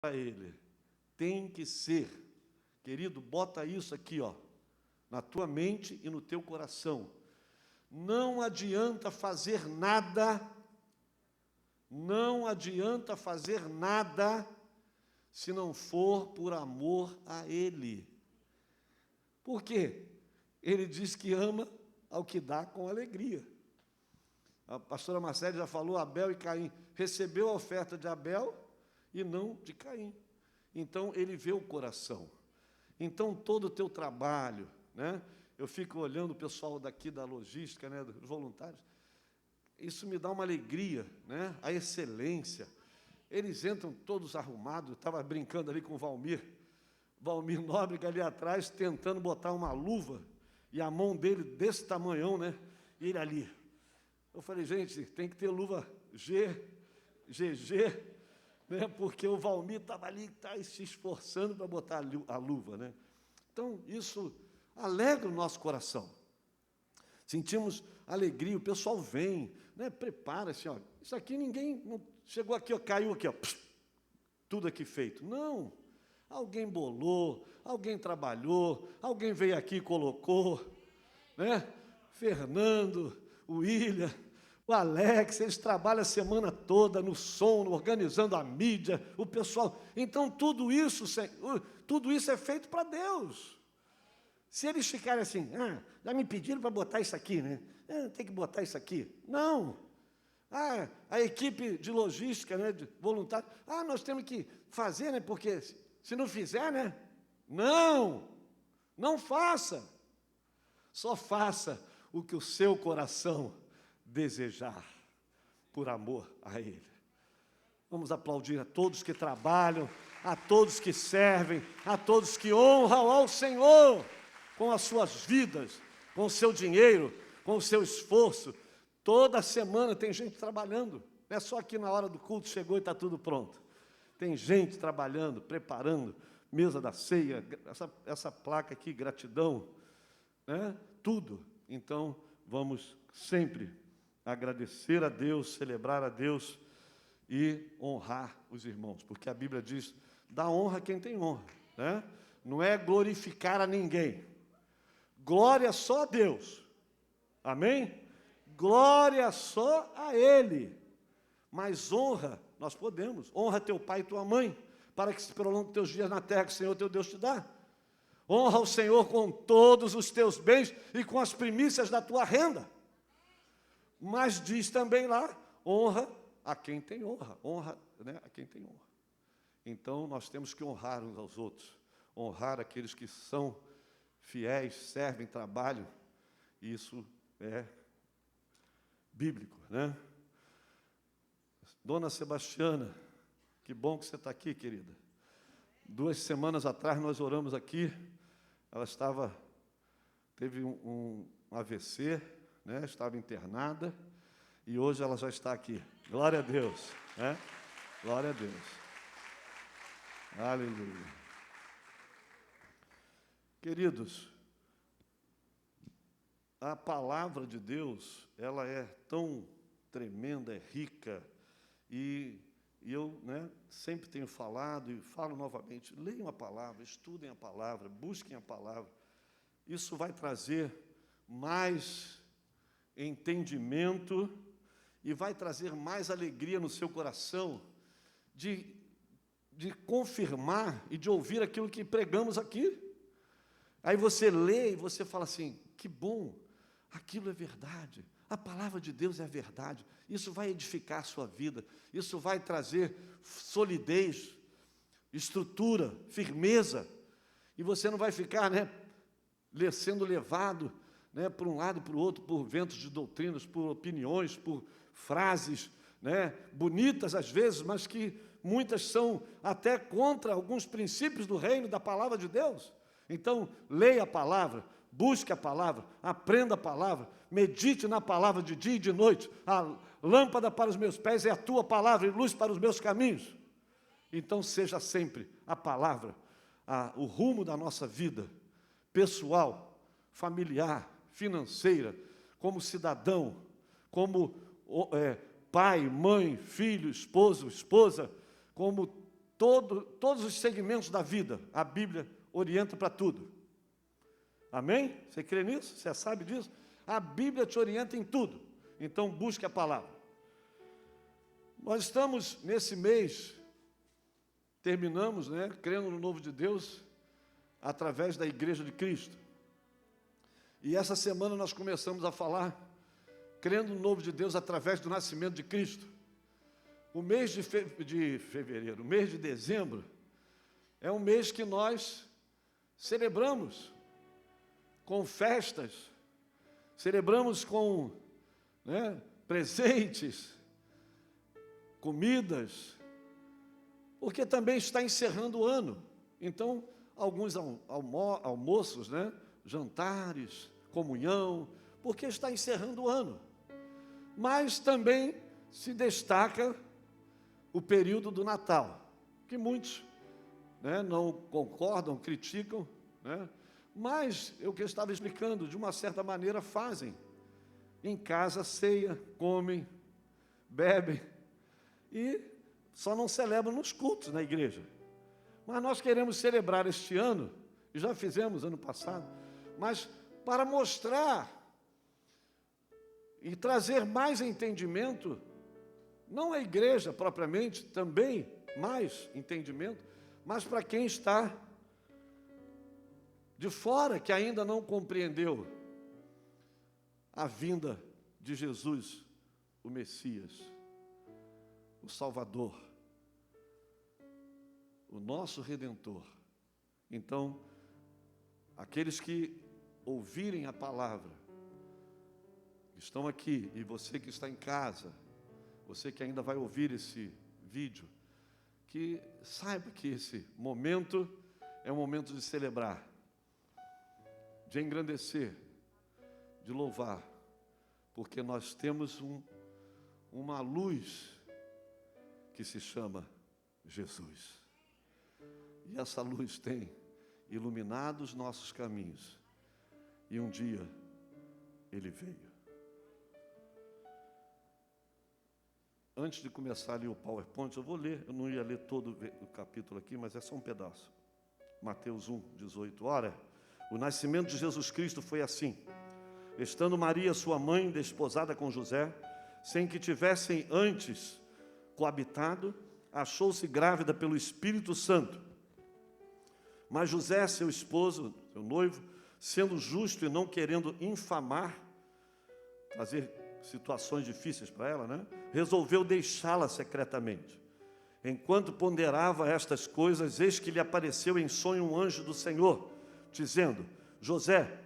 para Ele. Tem que ser. Querido, bota isso aqui, ó, na tua mente e no teu coração. Não adianta fazer nada, se não for por amor a Ele. Por quê? Ele diz que ama ao que dá com alegria. A pastora Marcele já falou, Abel e Caim. Recebeu a oferta de Abel e não de Caim. Então, ele vê o coração. Então, todo o teu trabalho, né? Eu fico olhando o pessoal daqui da logística, né, dos voluntários, isso me dá uma alegria, né? A excelência. Eles entram todos arrumados, eu estava brincando ali com o Valmir Nóbrega ali atrás, tentando botar uma luva, e a mão dele desse tamanhão, né? E ele ali. Eu falei, gente, tem que ter luva GG, né? Porque o Valmir estava ali, se esforçando para botar a luva, né? Então, isso alegra o nosso coração. Sentimos alegria, o pessoal vem, né? Prepara-se, ó. Isso aqui ninguém não chegou aqui, ó, caiu aqui, ó, tudo aqui feito. Não. Alguém bolou, alguém trabalhou, alguém veio aqui e colocou, né? Fernando, o William, o Alex, eles trabalham a semana toda no som, organizando a mídia, o pessoal. Então, tudo isso é feito para Deus. Se eles ficarem assim, já me pediram para botar isso aqui, né? Tem que botar isso aqui. Não. A equipe de logística, né, de voluntários, nós temos que fazer, né, porque se não fizer, né? Não faça. Só faça o que o seu coração desejar, por amor a Ele. Vamos aplaudir a todos que trabalham, a todos que servem, a todos que honram ao Senhor, com as suas vidas, com o seu dinheiro, com o seu esforço. Toda semana tem gente trabalhando, não é só aqui na hora do culto, chegou e está tudo pronto. Tem gente trabalhando, preparando, mesa da ceia, essa placa aqui, gratidão, né? Tudo. Então, vamos sempre agradecer a Deus, celebrar a Deus e honrar os irmãos, porque a Bíblia diz, dá honra a quem tem honra, né? Não é glorificar a ninguém. Glória só a Deus. Amém? Glória só a Ele. Mas honra, nós podemos. Honra teu pai e tua mãe, para que se prolongue teus dias na terra que o Senhor teu Deus te dá. Honra o Senhor com todos os teus bens e com as primícias da tua renda. Mas diz também lá, honra a quem tem honra. Honra, né, a quem tem honra. Então, nós temos que honrar uns aos outros. Honrar aqueles que são fiéis, servem, trabalham. Isso é bíblico, né? Dona Sebastiana, que bom que você está aqui, querida. 2 semanas atrás nós oramos aqui, ela teve um AVC, né? Estava internada, e hoje ela já está aqui. Glória a Deus, né? Glória a Deus. Aleluia. Queridos, a palavra de Deus, ela é tão tremenda, é rica, e eu, né, sempre tenho falado e falo novamente, leiam a palavra, estudem a palavra, busquem a palavra. Isso vai trazer mais entendimento e vai trazer mais alegria no seu coração de confirmar e de ouvir aquilo que pregamos aqui. Aí você lê e você fala assim, que bom, aquilo é verdade, a palavra de Deus é a verdade, isso vai edificar a sua vida, isso vai trazer solidez, estrutura, firmeza, e você não vai ficar, né, sendo levado, né, por um lado e para o outro, por ventos de doutrinas, por opiniões, por frases, né, bonitas às vezes, mas que muitas são até contra alguns princípios do reino, da palavra de Deus. Então, leia a palavra, busque a palavra, aprenda a palavra, medite na palavra de dia e de noite. A lâmpada para os meus pés é a tua palavra e luz para os meus caminhos. Então, seja sempre a palavra, o rumo da nossa vida, pessoal, familiar, financeira, como cidadão, como pai, mãe, filho, esposo, esposa, como todos os segmentos da vida, a Bíblia orienta para tudo. Amém? Você crê nisso? Você sabe disso? A Bíblia te orienta em tudo. Então, busque a palavra. Nós estamos nesse mês, terminamos, crendo no novo de Deus, através da Igreja de Cristo. E essa semana nós começamos a falar, crendo no novo de Deus, através do nascimento de Cristo. O mês de fevereiro, o mês de dezembro, é um mês que nós celebramos com festas, celebramos com presentes, comidas, porque também está encerrando o ano. Então, alguns almoços, jantares, comunhão, porque está encerrando o ano. Mas também se destaca o período do Natal, que muitos não concordam, criticam, mas eu que estava explicando, de uma certa maneira fazem. Em casa, ceia, comem, bebem, e só não celebram nos cultos na igreja. Mas nós queremos celebrar este ano, e já fizemos ano passado, mas para mostrar e trazer mais entendimento, não a igreja propriamente, também mais entendimento, mas para quem está de fora, que ainda não compreendeu a vinda de Jesus, o Messias, o Salvador, o nosso Redentor. Então, aqueles que ouvirem a palavra, que estão aqui, e você que está em casa, você que ainda vai ouvir esse vídeo, que saiba que esse momento é um momento de celebrar, de engrandecer, de louvar, porque nós temos uma luz que se chama Jesus. E essa luz tem iluminado os nossos caminhos. E um dia Ele veio. Antes de começar ali o PowerPoint, eu vou ler, eu não ia ler todo o capítulo aqui, mas é só um pedaço. Mateus 1, 18. Ora, o nascimento de Jesus Cristo foi assim. Estando Maria, sua mãe, desposada com José, sem que tivessem antes coabitado, achou-se grávida pelo Espírito Santo. Mas José, seu esposo, seu noivo, sendo justo e não querendo infamar, trazer situações difíceis para ela, resolveu deixá-la secretamente. Enquanto ponderava estas coisas, eis que lhe apareceu em sonho um anjo do Senhor, dizendo: José,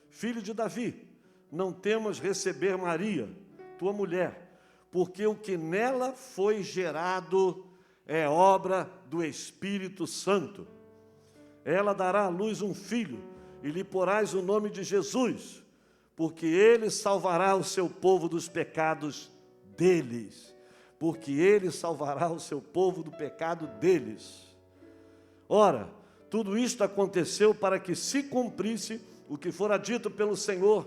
filho de Davi, não temas receber Maria, tua mulher, porque o que nela foi gerado é obra do Espírito Santo. Ela dará à luz um filho, e lhe porás o nome de Jesus, porque ele salvará o seu povo dos pecados deles. Porque ele salvará o seu povo do pecado deles. Ora, tudo isto aconteceu para que se cumprisse o que fora dito pelo Senhor,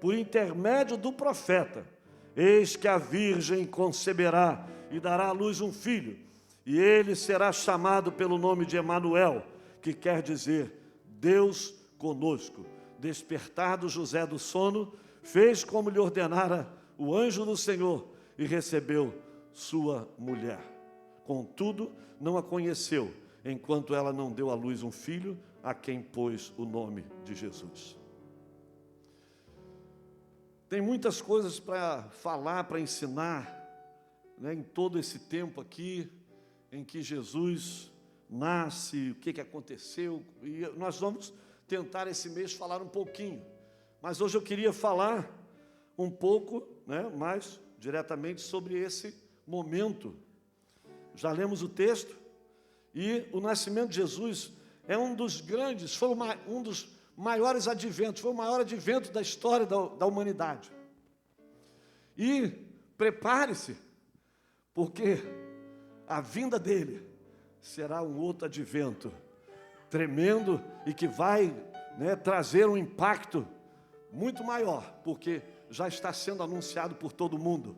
por intermédio do profeta: eis que a virgem conceberá e dará à luz um filho, e ele será chamado pelo nome de Emanuel, que quer dizer Deus conosco. Despertado José do sono, fez como lhe ordenara o anjo do Senhor e recebeu sua mulher. Contudo, não a conheceu, enquanto ela não deu à luz um filho, a quem pôs o nome de Jesus. Tem muitas coisas para falar, para ensinar, em todo esse tempo aqui, em que Jesus nasce, o que aconteceu, e nós vamos tentar esse mês falar um pouquinho, mas hoje eu queria falar um pouco, mais diretamente sobre esse momento. Já lemos o texto, e o nascimento de Jesus é um dos grandes, foi um dos maiores adventos, foi o maior advento da história da humanidade. E prepare-se, porque a vinda dele será um outro advento tremendo e que vai trazer um impacto muito maior, porque já está sendo anunciado por todo mundo.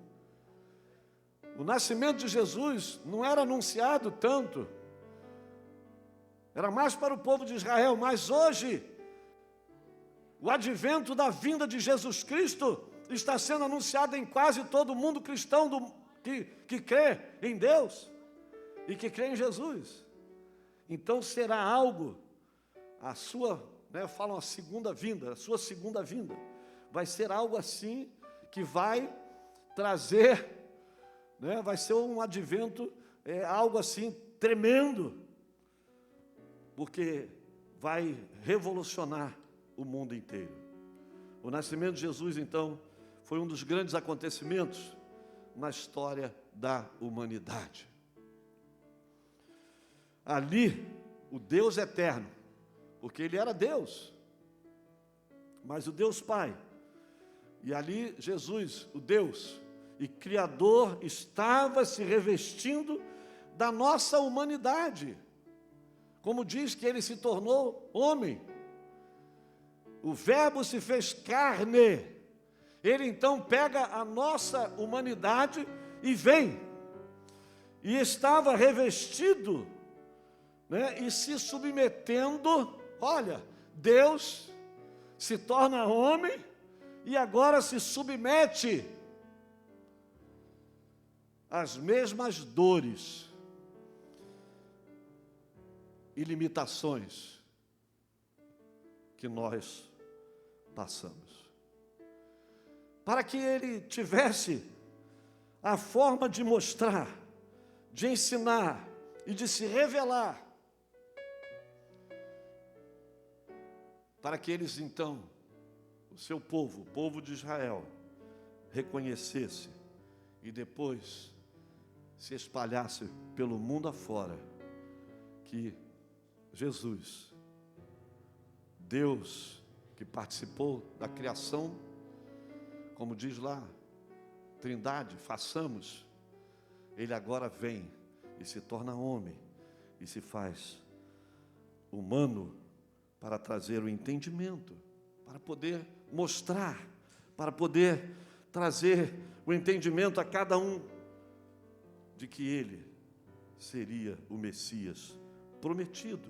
O nascimento de Jesus não era anunciado tanto era mais para o povo de Israel, mas hoje, o advento da vinda de Jesus Cristo está sendo anunciado em quase todo mundo cristão que crê em Deus e que crê em Jesus. Então será algo, a sua, falam a segunda vinda, a sua segunda vinda, vai ser algo assim que vai trazer, vai ser um advento, algo assim tremendo, porque vai revolucionar o mundo inteiro. O nascimento de Jesus, então, foi um dos grandes acontecimentos na história da humanidade. Ali, o Deus eterno, porque Ele era Deus, mas o Deus Pai, e ali Jesus, o Deus e Criador, estava se revestindo da nossa humanidade, como diz que Ele se tornou homem, o Verbo se fez carne. Ele então pega a nossa humanidade e vem, e estava revestido, e se submetendo. Olha, Deus se torna homem e agora se submete às mesmas dores e limitações que nós passamos, para que Ele tivesse a forma de mostrar, de ensinar e de se revelar, para que eles então, o seu povo, o povo de Israel, reconhecesse e depois se espalhasse pelo mundo afora, que Jesus, Deus que participou da criação, como diz lá, Trindade, façamos, Ele agora vem e se torna homem e se faz humano para trazer o entendimento, para poder mostrar, para poder trazer o entendimento a cada um de que Ele seria o Messias prometido,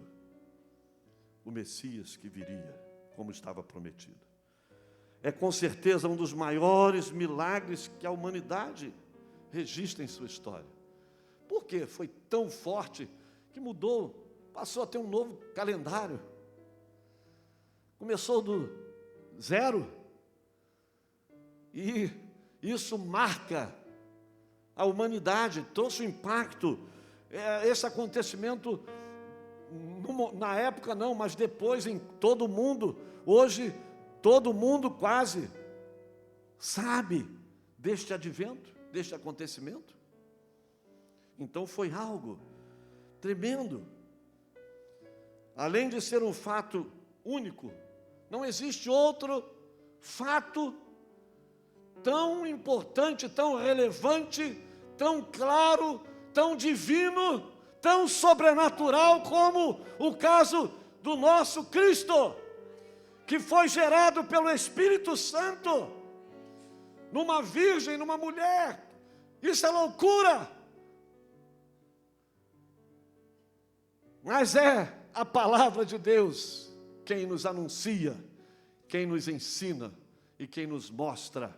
o Messias que viria, como estava prometido. É com certeza um dos maiores milagres que a humanidade registra em sua história. Por quê? Foi tão forte que mudou, passou a ter um novo calendário. Começou do zero, e isso marca a humanidade, trouxe um impacto. Esse acontecimento, na época não, mas depois em todo o mundo, hoje todo mundo quase sabe deste advento, deste acontecimento. Então foi algo tremendo. Além de ser um fato único, não existe outro fato tão importante, tão relevante, tão claro, tão divino, tão sobrenatural como o caso do nosso Cristo, que foi gerado pelo Espírito Santo, numa virgem, numa mulher. Isso é loucura, mas é a palavra de Deus quem nos anuncia, quem nos ensina e quem nos mostra.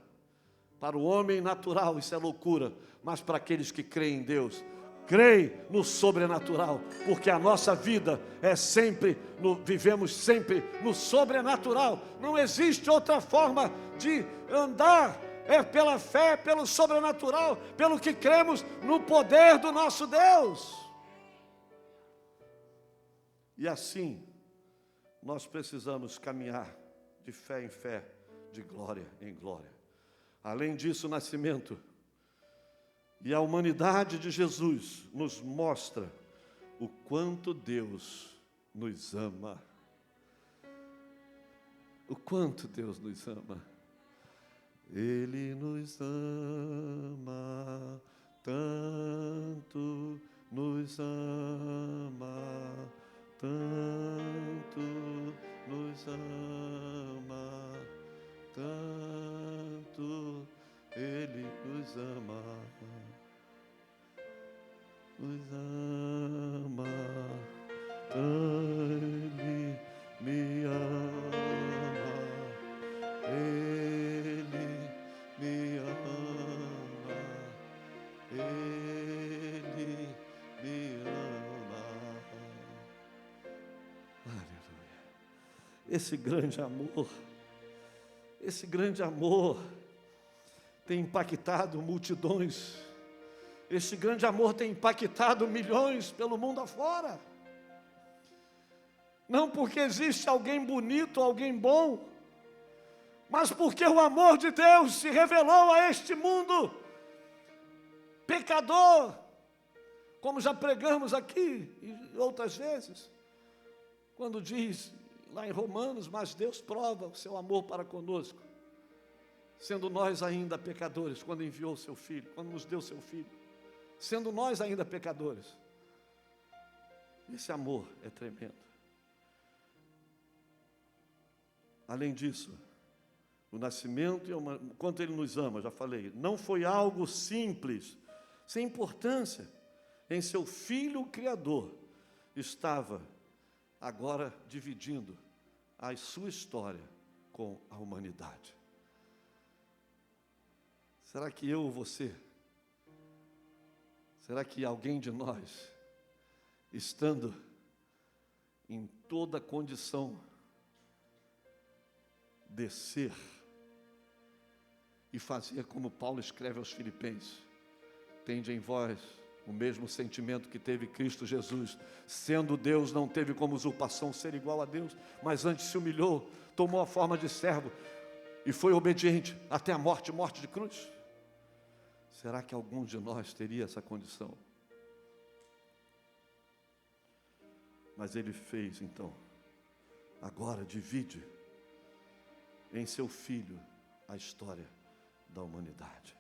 Para o homem natural isso é loucura, mas para aqueles que creem em Deus, creem no sobrenatural, porque a nossa vida é sempre, vivemos sempre no sobrenatural. Não existe outra forma de andar, é pela fé, pelo sobrenatural, pelo que cremos no poder do nosso Deus. E assim, nós precisamos caminhar de fé em fé, de glória em glória. Além disso, o nascimento e a humanidade de Jesus nos mostra o quanto Deus nos ama. O quanto Deus nos ama. Ele nos ama, tanto nos ama, tanto nos ama, tanto Ele nos ama, tanto. esse grande amor tem impactado multidões. Este grande amor tem impactado milhões pelo mundo afora. Não porque existe alguém bonito, alguém bom, mas porque o amor de Deus se revelou a este mundo pecador, como já pregamos aqui e outras vezes, quando diz lá em Romanos, mas Deus prova o seu amor para conosco, sendo nós ainda pecadores, quando enviou o seu Filho, quando nos deu o seu Filho, sendo nós ainda pecadores. Esse amor é tremendo. Além disso, o nascimento, quanto Ele nos ama, já falei, não foi algo simples, sem importância. Em seu Filho Criador, estava agora dividindo a sua história com a humanidade. Será que eu ou você, será que alguém de nós, estando em toda condição, descer e fazer como Paulo escreve aos Filipenses, tende em vós o mesmo sentimento que teve Cristo Jesus, sendo Deus, não teve como usurpação ser igual a Deus, mas antes se humilhou, tomou a forma de servo e foi obediente até a morte de cruz. Será que algum de nós teria essa condição? Mas Ele fez então, agora divide em seu Filho a história da humanidade.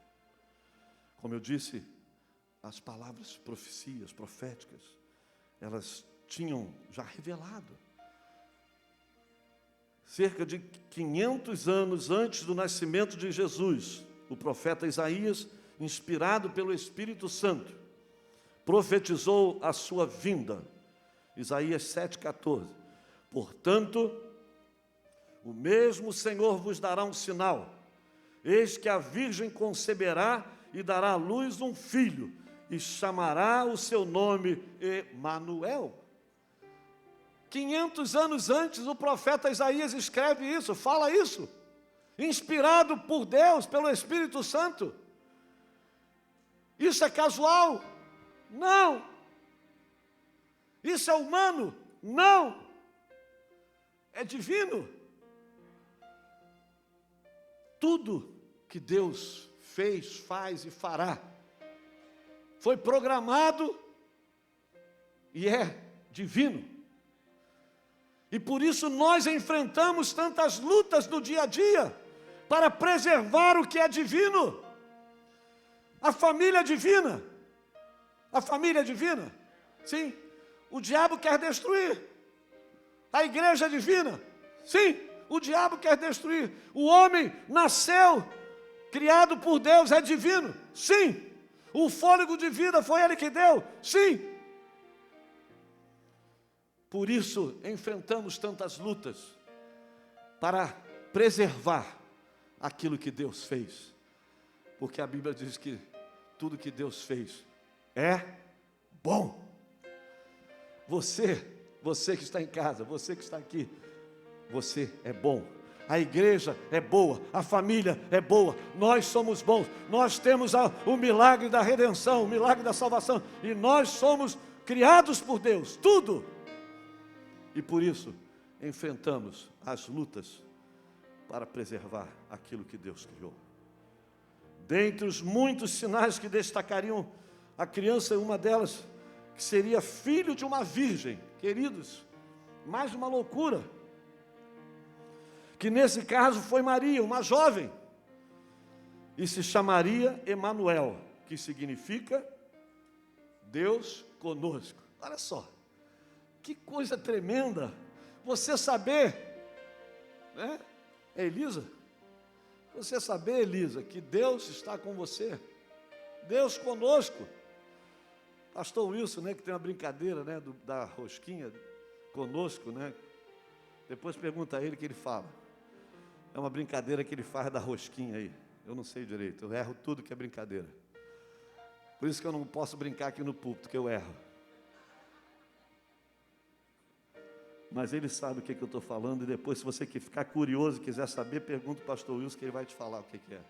Como eu disse, as palavras, profecias proféticas, elas tinham já revelado. Cerca de 500 anos antes do nascimento de Jesus, o profeta Isaías, inspirado pelo Espírito Santo, profetizou a sua vinda. Isaías 7,14. Portanto, o mesmo Senhor vos dará um sinal. Eis que a virgem conceberá e dará à luz um filho, e chamará o seu nome Emanuel. 500 anos antes, o profeta Isaías escreve isso, fala isso, inspirado por Deus, pelo Espírito Santo. Isso é casual? Não. Isso é humano? Não. É divino. Tudo que Deus fez, faz e fará foi programado e é divino. E por isso nós enfrentamos tantas lutas no dia a dia para preservar o que é divino. A família divina. A família divina. Sim. O diabo quer destruir. A igreja divina. Sim. O diabo quer destruir. O homem nasceu, criado por Deus, é divino. Sim. O fôlego de vida foi Ele que deu. Sim. Por isso enfrentamos tantas lutas para preservar aquilo que Deus fez. Porque a Bíblia diz que tudo que Deus fez é bom. Você que está em casa, você que está aqui, você é bom. A igreja é boa, a família é boa, nós somos bons, nós temos o milagre da redenção, o milagre da salvação, e nós somos criados por Deus, tudo. E por isso, enfrentamos as lutas para preservar aquilo que Deus criou. Dentre os muitos sinais que destacariam a criança, uma delas, que seria filho de uma virgem, queridos, mais uma loucura, que nesse caso foi Maria, uma jovem, e se chamaria Emanuel, que significa Deus conosco. Olha só, que coisa tremenda, você saber, né, Elisa, você saber, Elisa, que Deus está com você, Deus conosco. Pastor Wilson, né, que tem uma brincadeira, né, da rosquinha conosco, né, depois pergunta a ele que ele fala. É uma brincadeira que ele faz da rosquinha aí. Eu não sei direito, eu erro tudo que é brincadeira. Por isso que eu não posso brincar aqui no púlpito, que eu erro. Mas ele sabe o que eu estou falando, e depois, se você ficar curioso e quiser saber, pergunta o pastor Wilson, que ele vai te falar o que é.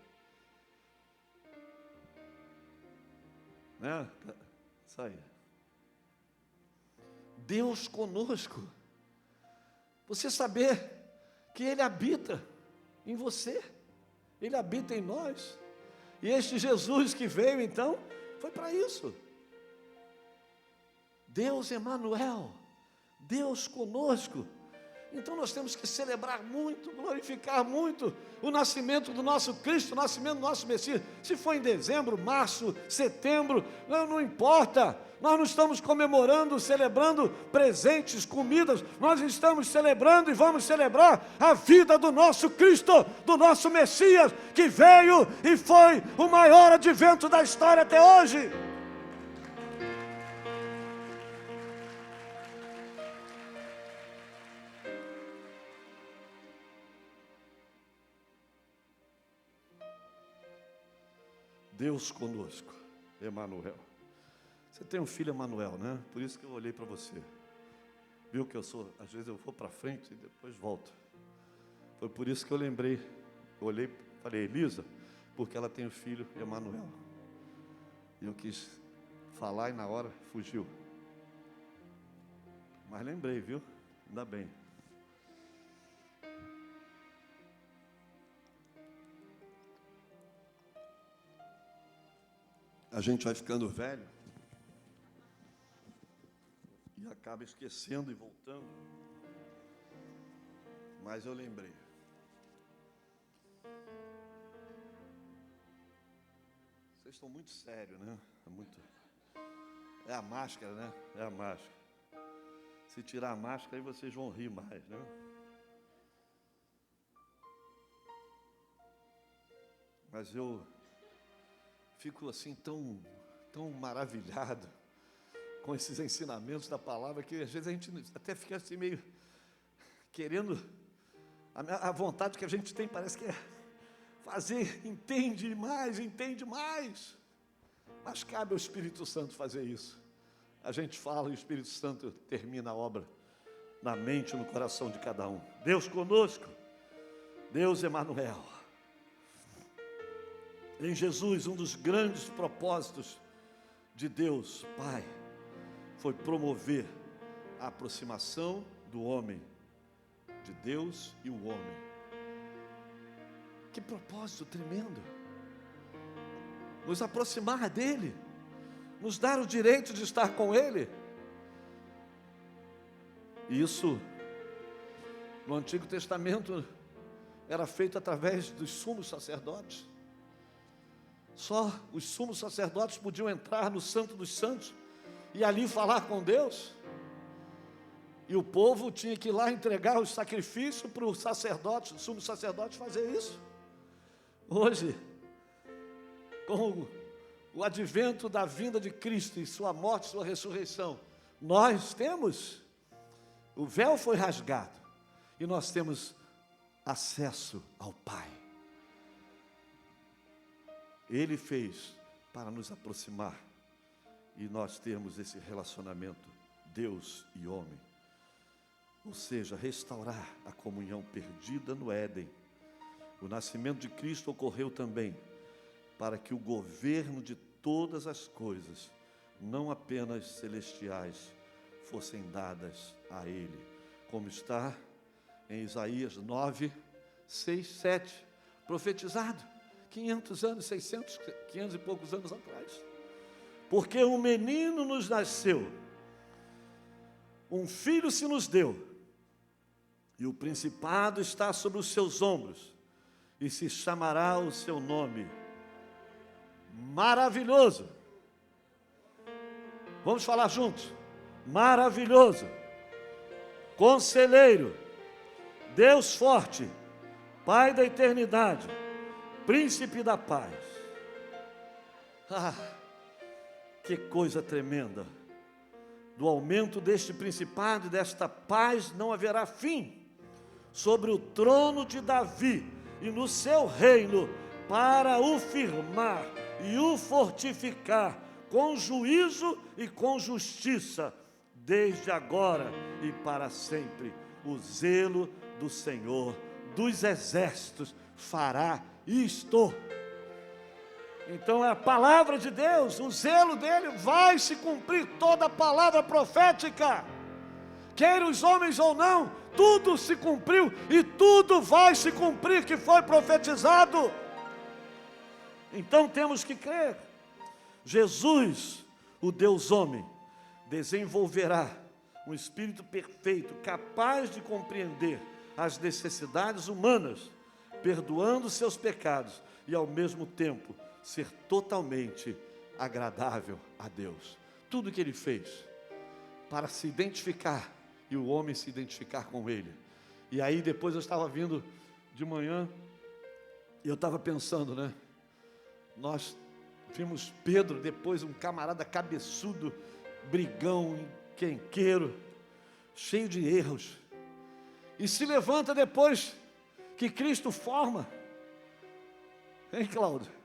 Né? Isso aí. Deus conosco. Você saber que Ele habita em você, Ele habita em nós. E este Jesus que veio, então, foi para isso. Deus Emanuel, Deus conosco. Então nós temos que celebrar muito, glorificar muito o nascimento do nosso Cristo, o nascimento do nosso Messias. Se for em dezembro, março, setembro, não importa. Nós não estamos comemorando, celebrando presentes, comidas. Nós estamos celebrando e vamos celebrar a vida do nosso Cristo, do nosso Messias, que veio e foi o maior advento da história até hoje. Deus conosco, Emanuel. Você tem um filho Emanuel, né? Por isso que eu olhei para você. Viu que eu sou, às vezes eu vou para frente e depois volto. Foi por isso que eu lembrei. Eu olhei, falei, Elisa, porque ela tem um filho Emanuel. E eu quis falar e na hora fugiu. Mas lembrei, viu? Ainda bem. A gente vai ficando velho e acaba esquecendo e voltando. Mas eu lembrei. Vocês estão muito sérios, né? É a máscara, né? É a máscara. Se tirar a máscara, aí vocês vão rir mais, né? Mas eu fico assim tão maravilhado com esses ensinamentos da palavra, que às vezes a gente até fica assim meio querendo, a vontade que a gente tem parece que é fazer, entende mais, mas cabe ao Espírito Santo fazer isso. A gente fala e o Espírito Santo termina a obra na mente e no coração de cada um. Deus conosco, Deus Emanuel. Em Jesus, um dos grandes propósitos de Deus Pai foi promover a aproximação do homem, de Deus e o homem. Que propósito tremendo! Nos aproximar dEle, nos dar o direito de estar com Ele. E isso, no Antigo Testamento, era feito através dos sumos sacerdotes. Só os sumos sacerdotes podiam entrar no Santo dos Santos e ali falar com Deus. E o povo tinha que ir lá entregar os sacrifícios para os sacerdotes, os sumos sacerdotes fazer isso. Hoje, com o advento da vinda de Cristo e sua morte, sua ressurreição, nós temos, o véu foi rasgado e nós temos acesso ao Pai. Ele fez para nos aproximar e nós termos esse relacionamento, Deus e homem. Ou seja, restaurar a comunhão perdida no Éden. O nascimento de Cristo ocorreu também para que o governo de todas as coisas, não apenas celestiais, fossem dadas a Ele. Como está em Isaías 9, 6, 7, profetizado. 500 anos, 600 e poucos anos atrás. Porque um menino nos nasceu, um filho se nos deu, e o principado está sobre os seus ombros, e se chamará o seu nome Maravilhoso. Vamos falar juntos. Maravilhoso, Conselheiro, Deus forte, Pai da eternidade, Príncipe da paz. Ah, que coisa tremenda! Do aumento deste principado e desta paz não haverá fim sobre o trono de Davi e no seu reino, para o firmar e o fortificar com juízo e com justiça, desde agora e para sempre. O zelo do Senhor dos exércitos fará isto. Então é a palavra de Deus, o zelo dele vai se cumprir, toda a palavra profética, queira os homens ou não, tudo se cumpriu e tudo vai se cumprir que foi profetizado. Então temos que crer. Jesus, o Deus homem, desenvolverá um espírito perfeito, capaz de compreender as necessidades humanas, perdoando seus pecados e ao mesmo tempo ser totalmente agradável a Deus. Tudo que ele fez para se identificar e o homem se identificar com ele. E aí depois eu estava vindo de manhã e eu estava pensando, né? Nós vimos Pedro, depois um camarada cabeçudo, brigão, encrenqueiro, cheio de erros, e se levanta depois que Cristo forma. Hein, Cláudio?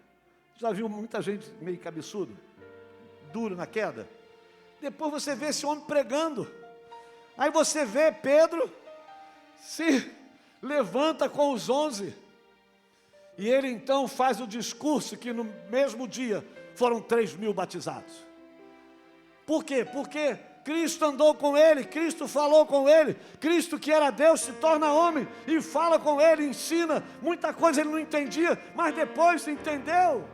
Já viu muita gente meio cabeçudo, duro na queda? Depois você vê esse homem pregando. Aí você vê Pedro se levanta com os 11. E ele então faz o discurso que no mesmo dia foram 3.000 batizados. Por quê? Porque Cristo andou com ele, Cristo falou com ele, Cristo que era Deus se torna homem e fala com ele, ensina. Muita coisa ele não entendia, mas depois entendeu.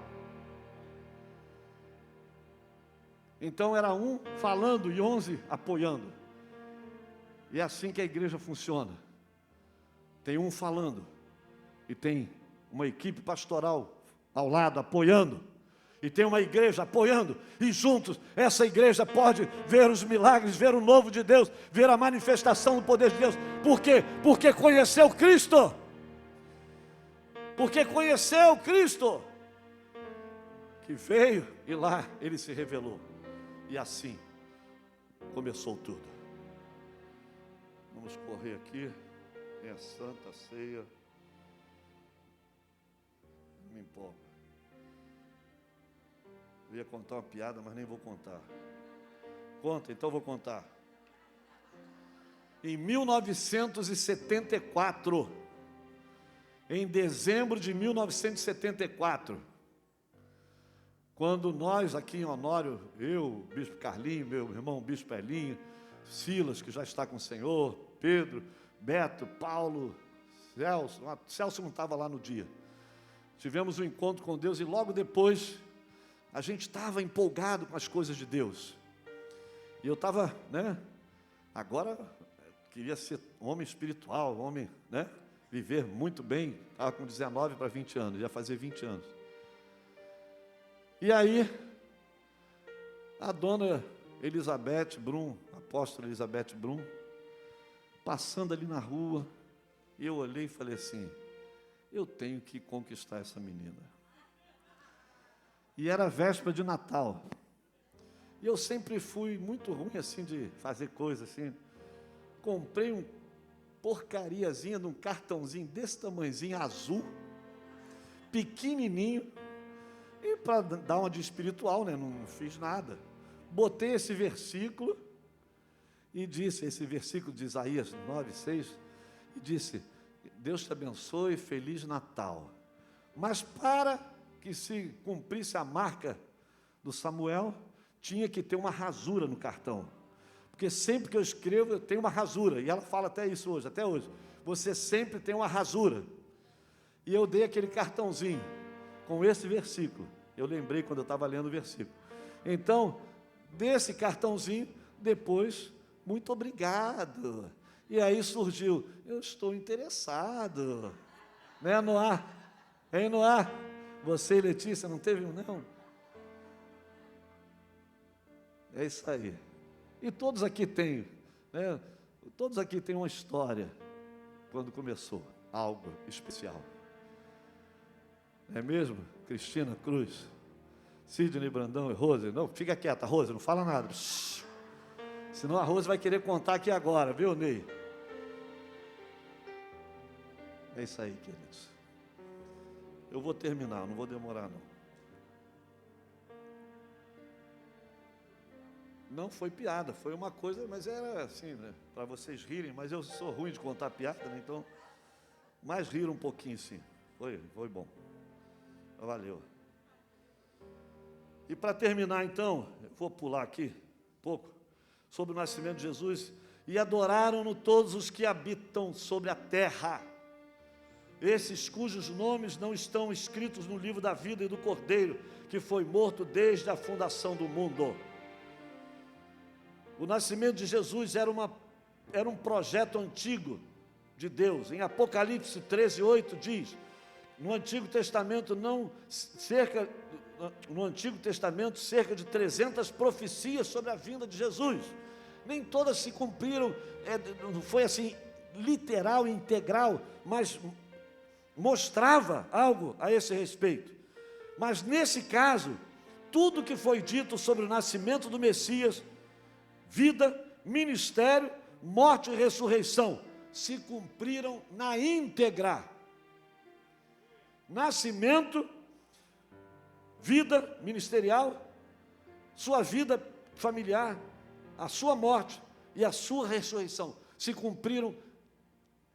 Então era um falando e 11 apoiando. E é assim que a igreja funciona. Tem um falando e tem uma equipe pastoral ao lado apoiando. E tem uma igreja apoiando, e juntos essa igreja pode ver os milagres, ver o novo de Deus, ver a manifestação do poder de Deus. Por quê? Porque conheceu Cristo. Porque conheceu Cristo, que veio e lá ele se revelou. E assim começou tudo. Vamos correr aqui. Tem a Santa Ceia. Não me empolga. Eu ia contar uma piada, mas nem vou contar. Conta, então vou contar. Em 1974, em dezembro de 1974, quando nós aqui em Honório, eu, Bispo Carlinho, meu irmão Bispo Elinho, Silas, que já está com o Senhor, Pedro, Beto, Paulo, Celso não estava lá no dia. Tivemos um encontro com Deus e logo depois a gente estava empolgado com as coisas de Deus. E eu estava, agora queria ser homem espiritual, homem, viver muito bem. Estava com 19 para 20 anos, ia fazer 20 anos. E aí, a dona Elizabeth Brum, a apóstola Elizabeth Brum, passando ali na rua, eu olhei e falei assim, eu tenho que conquistar essa menina. E era véspera de Natal. E eu sempre fui muito ruim assim de fazer coisa assim. Comprei um porcariazinha de um cartãozinho desse tamanhozinho, azul, pequenininho. E para dar uma de espiritual, não fiz nada. Botei esse versículo e disse, esse versículo de Isaías 9:6, e disse, Deus te abençoe, Feliz Natal. Mas para que se cumprisse a marca do Samuel, tinha que ter uma rasura no cartão. Porque sempre que eu escrevo, eu tenho uma rasura. E ela fala até isso hoje, até hoje. Você sempre tem uma rasura. E eu dei aquele cartãozinho com esse versículo. Eu lembrei quando eu estava lendo o versículo. Então, desse cartãozinho, depois, muito obrigado. E aí surgiu, eu estou interessado. Né, Noá? Hein, Noá? Você e Letícia, não teve um não? É isso aí. E todos aqui têm, todos aqui têm uma história, quando começou, algo especial. É mesmo? Cristina Cruz, Sidney Brandão e Rose. Não, fica quieta, Rose, não fala nada. Shhh. Senão a Rose vai querer contar aqui agora, viu, Ney? É isso aí, queridos. Eu vou terminar, não vou demorar não. Não foi piada, foi uma coisa, mas era assim, né? Para vocês rirem, mas eu sou ruim de contar piada, né? Então, mas riram um pouquinho sim. Foi bom. Valeu. E para terminar então, vou pular aqui um pouco, sobre o nascimento de Jesus. E adoraram-no todos os que habitam sobre a terra, esses cujos nomes não estão escritos no livro da vida e do Cordeiro, que foi morto desde a fundação do mundo. O nascimento de Jesus era um projeto antigo de Deus. Em Apocalipse 13:8 diz, no Antigo Testamento cerca de 300 profecias sobre a vinda de Jesus. Nem todas se cumpriram, não foi assim literal e integral, mas mostrava algo a esse respeito. Mas nesse caso, tudo que foi dito sobre o nascimento do Messias, vida, ministério, morte e ressurreição, se cumpriram na íntegra. Nascimento, vida ministerial, sua vida familiar, a sua morte e a sua ressurreição se cumpriram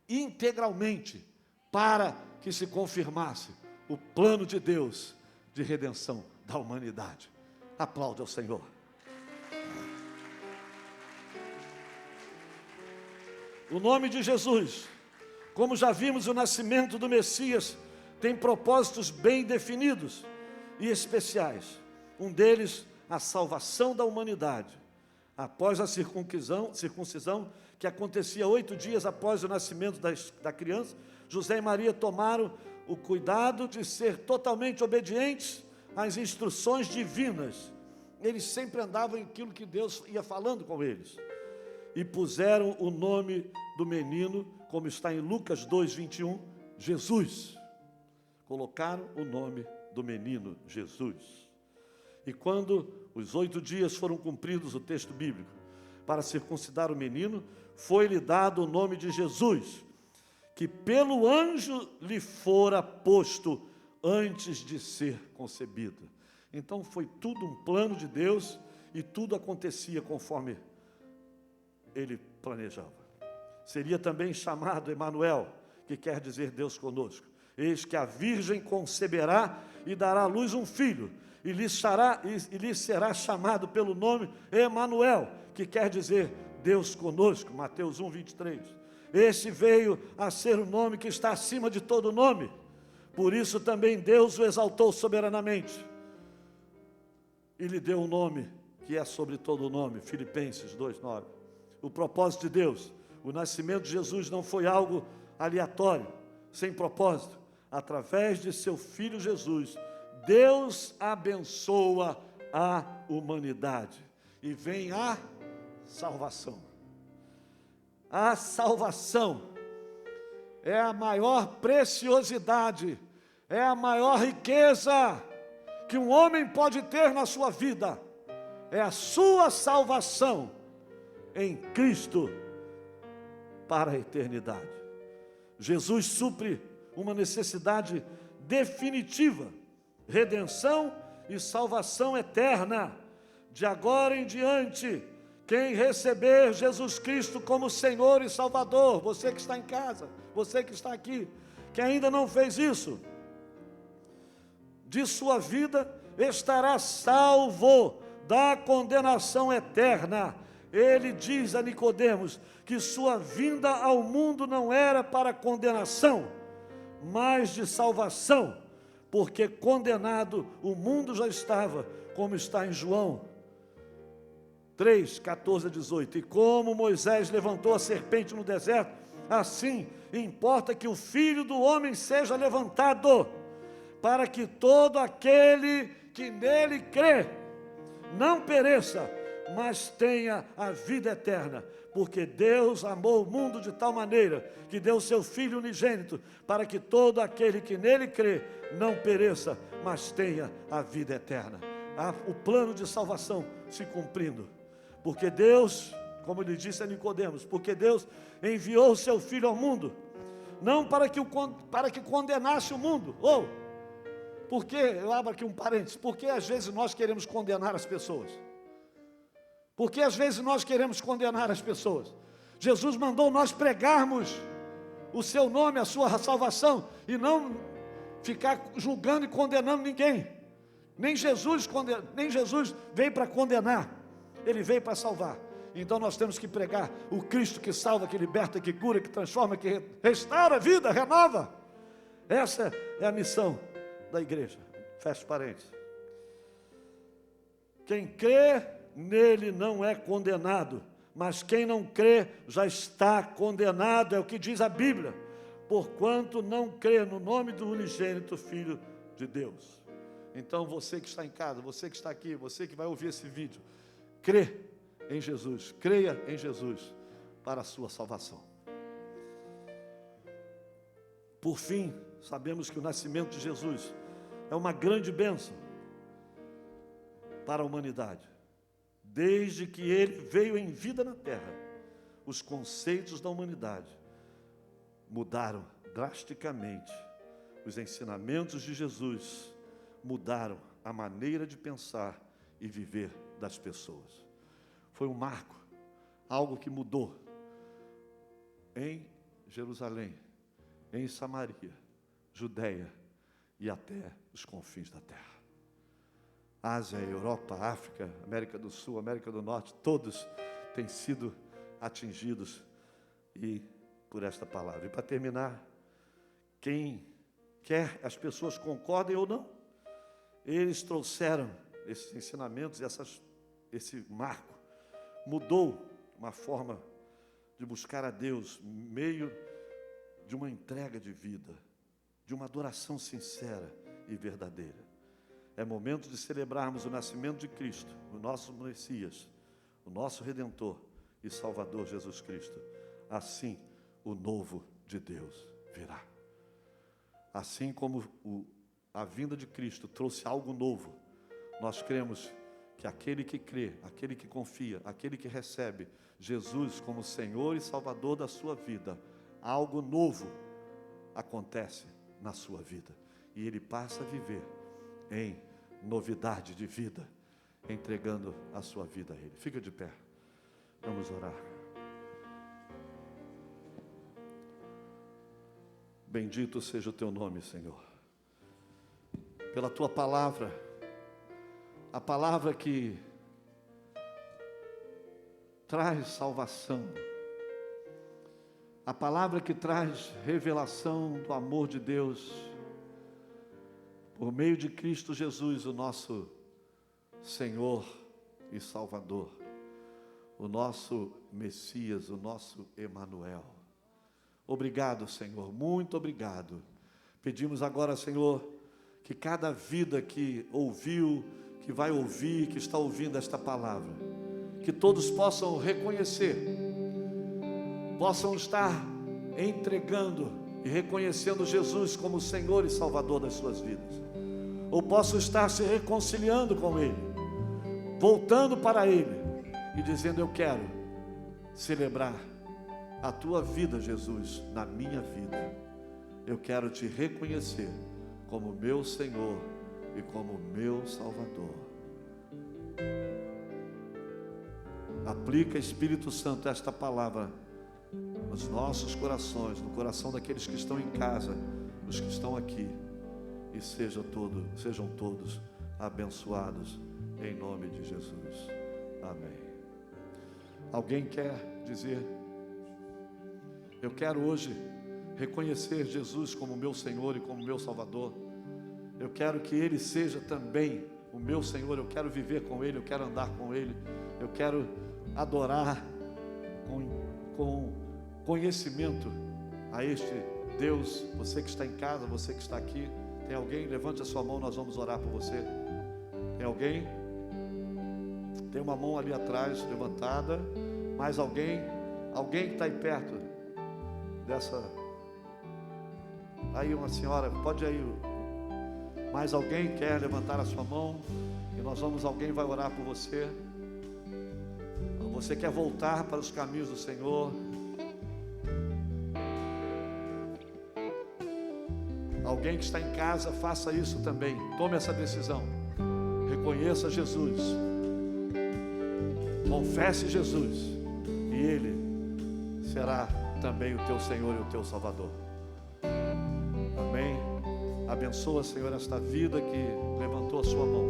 integralmente para que se confirmasse o plano de Deus de redenção da humanidade. Aplaude ao Senhor. O nome de Jesus, como já vimos, o nascimento do Messias tem propósitos bem definidos e especiais. Um deles, a salvação da humanidade. Após a circuncisão, que acontecia 8 dias após o nascimento da criança, José e Maria tomaram o cuidado de ser totalmente obedientes às instruções divinas. Eles sempre andavam em aquilo que Deus ia falando com eles. E puseram o nome do menino, como está em Lucas 2:21, Jesus. Colocaram o nome do menino, Jesus. E quando os 8 dias foram cumpridos, o texto bíblico, para circuncidar o menino, foi-lhe dado o nome de Jesus, que pelo anjo lhe fora posto antes de ser concebido. Então foi tudo um plano de Deus e tudo acontecia conforme ele planejava. Seria também chamado Emanuel, que quer dizer Deus conosco. Eis que a virgem conceberá e dará à luz um filho, e lhe será chamado pelo nome Emanuel, que quer dizer Deus conosco. Mateus 1:23. Este veio a ser o nome que está acima de todo nome. Por isso também Deus o exaltou soberanamente e lhe deu um nome que é sobre todo nome. Filipenses 2:9. O propósito de Deus, o nascimento de Jesus não foi algo aleatório, sem propósito. Através de seu Filho Jesus, Deus abençoa a humanidade e vem a salvação. A salvação é a maior preciosidade, é a maior riqueza que um homem pode ter na sua vida. É a sua salvação em Cristo para a eternidade. Jesus supre uma necessidade definitiva, redenção e salvação eterna. De agora em diante, quem receber Jesus Cristo como Senhor e Salvador, você que está em casa, você que está aqui, que ainda não fez isso, de sua vida estará salvo da condenação eterna. Ele diz a Nicodemos que sua vinda ao mundo não era para condenação, mas de salvação, porque condenado o mundo já estava, como está em João 3:14-18. E como Moisés levantou a serpente no deserto, assim importa que o Filho do Homem seja levantado, para que todo aquele que nele crê não pereça, mas tenha a vida eterna. Porque Deus amou o mundo de tal maneira que deu seu Filho unigênito, para que todo aquele que nele crê não pereça, mas tenha a vida eterna. O plano de salvação se cumprindo. Porque Deus, como ele disse a Nicodemos, porque Deus enviou o seu Filho ao mundo, não para que condenasse o mundo, porque, eu abro aqui um parênteses, porque às vezes nós queremos condenar as pessoas. Porque às vezes nós queremos condenar as pessoas. Jesus mandou nós pregarmos o seu nome, a sua salvação, e não ficar julgando e condenando ninguém. Nem Jesus veio para condenar, Ele veio para salvar. Então nós temos que pregar o Cristo que salva, que liberta, que cura, que transforma, que restaura a vida, renova. Essa é a missão da igreja. Fecha parênteses. Quem crê nele não é condenado, mas quem não crê já está condenado, é o que diz a Bíblia, porquanto não crê no nome do unigênito Filho de Deus. Então você que está em casa, você que está aqui, você que vai ouvir esse vídeo, crê em Jesus, creia em Jesus para a sua salvação. Por fim, sabemos que o nascimento de Jesus é uma grande bênção para a humanidade. Desde que ele veio em vida na terra, os conceitos da humanidade mudaram drasticamente. Os ensinamentos de Jesus mudaram a maneira de pensar e viver das pessoas. Foi um marco, algo que mudou em Jerusalém, em Samaria, Judeia e até os confins da terra. Ásia, Europa, África, América do Sul, América do Norte, todos têm sido atingidos por esta palavra. E para terminar, quem quer as pessoas concordem ou não, eles trouxeram esses ensinamentos, esse marco, mudou uma forma de buscar a Deus, meio de uma entrega de vida, de uma adoração sincera e verdadeira. É momento de celebrarmos o nascimento de Cristo, o nosso Messias, o nosso Redentor e Salvador Jesus Cristo. Assim, o novo de Deus virá. Assim como a vinda de Cristo trouxe algo novo, nós cremos que aquele que crê, aquele que confia, aquele que recebe Jesus como Senhor e Salvador da sua vida, algo novo acontece na sua vida. E ele passa a viver em novidade de vida, entregando a sua vida a Ele. Fica de pé, vamos orar. Bendito seja o teu nome, Senhor, pela tua palavra, a palavra que traz salvação, a palavra que traz revelação do amor de Deus, por meio de Cristo Jesus, o nosso Senhor e Salvador, o nosso Messias, o nosso Emanuel. Obrigado, Senhor, muito obrigado. Pedimos agora, Senhor, que cada vida que ouviu, que vai ouvir, que está ouvindo esta palavra, que todos possam reconhecer, possam estar entregando e reconhecendo Jesus como Senhor e Salvador das suas vidas, ou possam estar se reconciliando com Ele, voltando para Ele e dizendo: eu quero celebrar a tua vida, Jesus, na minha vida. Eu quero te reconhecer como meu Senhor e como meu Salvador. Aplica, Espírito Santo, esta palavra nos nossos corações, no coração daqueles que estão em casa, os que estão aqui, e sejam todos abençoados em nome de Jesus. Amém. Alguém quer dizer: eu quero hoje reconhecer Jesus como meu Senhor e como meu Salvador. Eu quero que Ele seja também o meu Senhor. Eu quero viver com Ele, eu quero andar com Ele, eu quero adorar com conhecimento a este Deus. Você que está em casa, você que está aqui, tem alguém? Levante a sua mão, nós vamos orar por você. Tem alguém? Tem uma mão ali atrás levantada. Mais alguém? Alguém que está aí perto dessa? Aí uma senhora, pode aí. Mais alguém quer levantar a sua mão? E alguém vai orar por você. Você quer voltar para os caminhos do Senhor? Alguém que está em casa, faça isso também. Tome essa decisão. Reconheça Jesus Confesse Jesus e Ele será também o teu Senhor e o teu Salvador. Amém. Abençoa, Senhor, esta vida que levantou a sua mão.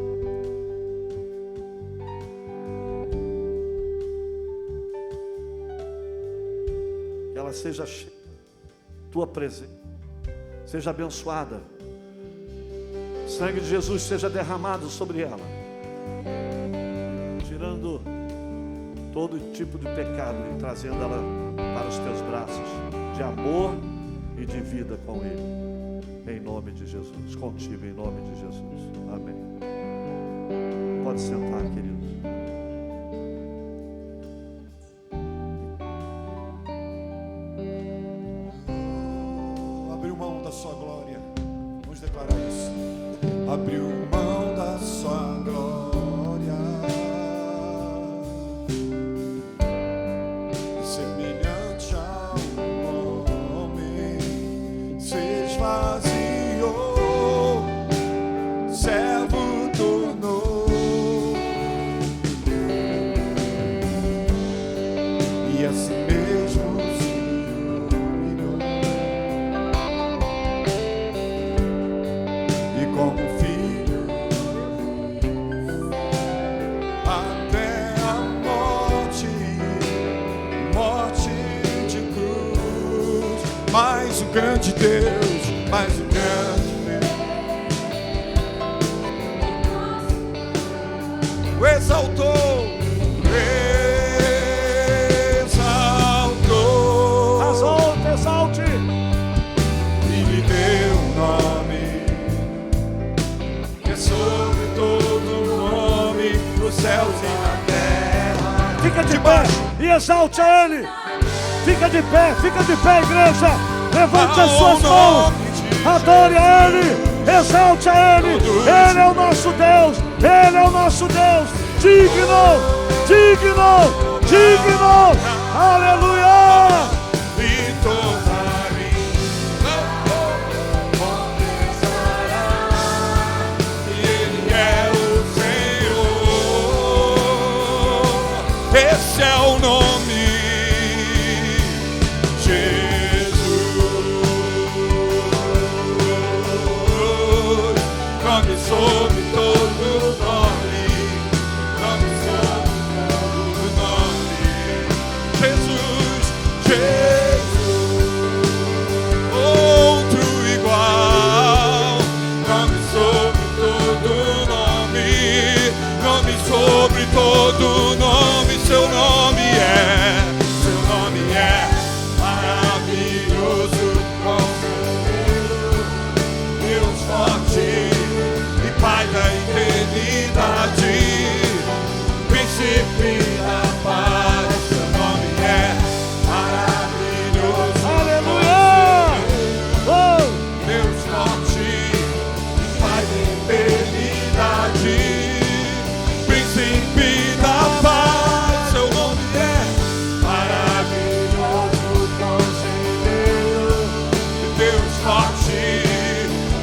Que ela seja cheia da tua presença, seja abençoada. O sangue de Jesus seja derramado sobre ela, tirando todo tipo de pecado e trazendo ela para os teus braços de amor e de vida com Ele. Em nome de Jesus, contigo em nome de Jesus. Amém. Pode sentar, querido. Abriu mão da sua glória. Vamos declarar isso. Abriu mão da sua glória, semelhante ao homem, se esvaziou, servo tornou, e assim mesmo se humilhou, e como filho até a morte, morte de cruz. Mas o grande Deus, mas o grande Deus o exaltou, exaltou, Exalte, exalte. e lhe deu um nome que é sobre todo nome, nos céus e na terra. Fica de pé e exalte a Ele. Fica de pé, igreja. Levante as suas mãos. Adore a Ele, exalte a Ele. Ele é o nosso Deus, Ele é o nosso Deus. Digno, digno, digno. Aleluia. E tornarei e Ele é o Senhor. Esse é o nome Jesus, nome sobre todo nome, nome sobre todo nome. Jesus, Jesus, outro igual, nome sobre todo nome, nome sobre todo nome. Seu nome é maravilhoso, conselheiro, Deus forte e Pai da eternidade, príncipe da paz. Seu nome é maravilhoso, Aleluia. Oh. Deus forte e Pai da eternidade, príncipe da paz. Seu nome é maravilhoso, conselheiro, Deus forte,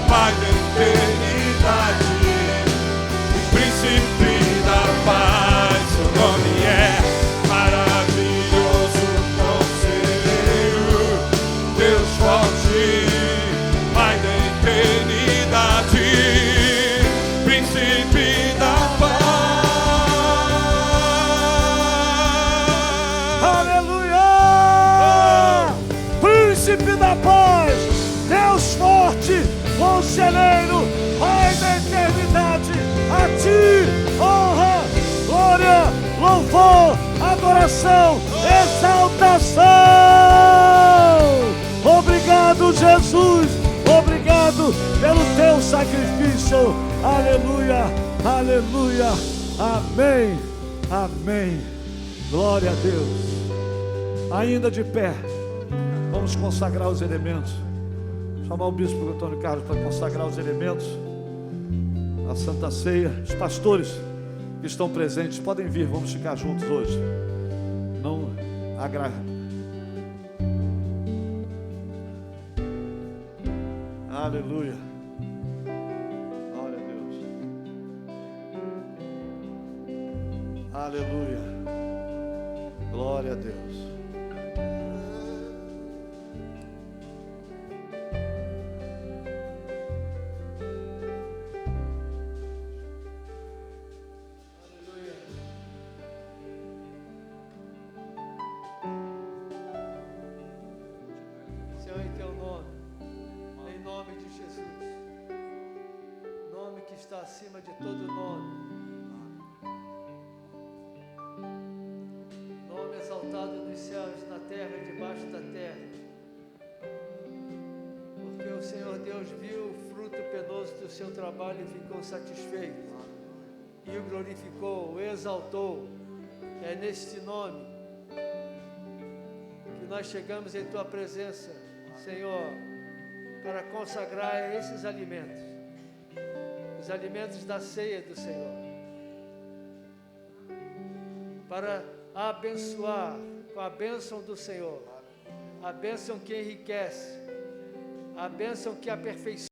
Pai da eternidade, príncipe da paz. Seu nome é maravilhoso, conselheiro, Deus forte, Pai da eternidade, príncipe da paz. Aleluia! Príncipe da paz, Deus forte, conselheiro, Pai da eternidade, a ti honra, glória, louvor, adoração, exaltação. Obrigado, Jesus, obrigado pelo teu sacrifício. Aleluia, aleluia, amém, amém. Glória a Deus. Ainda de pé, vamos consagrar os elementos. Chamar o bispo Antônio Carlos para consagrar os elementos, a Santa Ceia. Os pastores que estão presentes podem vir, vamos ficar juntos hoje. Não agrada. Aleluia. Glória a Deus. Aleluia. Deus. Senhor, em teu nome, em nome de Jesus, nome que está acima de todo nome, nome exaltado nos céus, na terra e debaixo da terra, porque o Senhor Deus viu o fruto penoso do seu trabalho e ficou satisfeito, e o glorificou, o exaltou. É neste nome que nós chegamos em tua presença, Senhor, para consagrar esses alimentos, os alimentos da ceia do Senhor, para abençoar com a bênção do Senhor, a bênção que enriquece, a bênção que aperfeiçoa.